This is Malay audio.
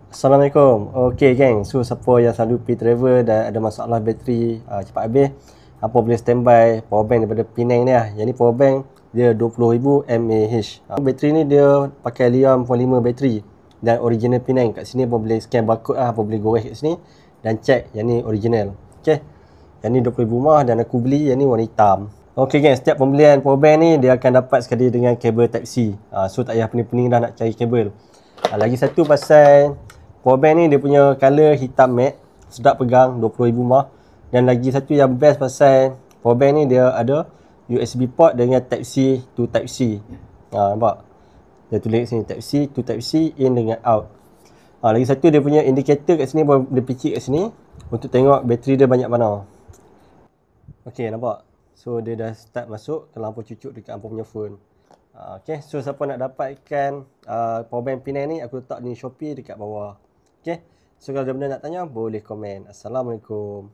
Assalamualaikum. Okey geng, so siapa yang selalu pergi travel dan ada masalah bateri cepat habis, apa boleh standby power bank daripada Penang ni lah. Yang ni power bank dia 20,000 mAh. Bateri ni dia pakai Li-ion 5 bateri dan original Penang. Kat sini apa boleh scan barcode lah, apa boleh gores kat sini dan check yang ni original. Okey. Yang ni 20,000 mah dan aku beli yang ni warna hitam. Okey geng, setiap pembelian power bank ni dia akan dapat sekali dengan kabel type C. So tak payah pening-pening dah nak cari kabel. Lagi satu pasal power bank ni dia punya color hitam matte, sedap pegang, 20,000 mah. Dan lagi satu yang best pasal power bank ni dia ada USB port dengan type C to type C. Nampak? Dia tulis sini type C to type C, in dengan out. Lagi satu dia punya indicator kat sini, dia picit kat sini untuk tengok bateri dia banyak mana. Okey, nampak? So dia dah start masuk ke lampu cucuk dekat hampa punya phone. Okay, so siapa nak dapatkan power bank Penang ni, aku letak di Shopee dekat bawah. Okay, so kalau ada benda nak tanya boleh komen. Assalamualaikum.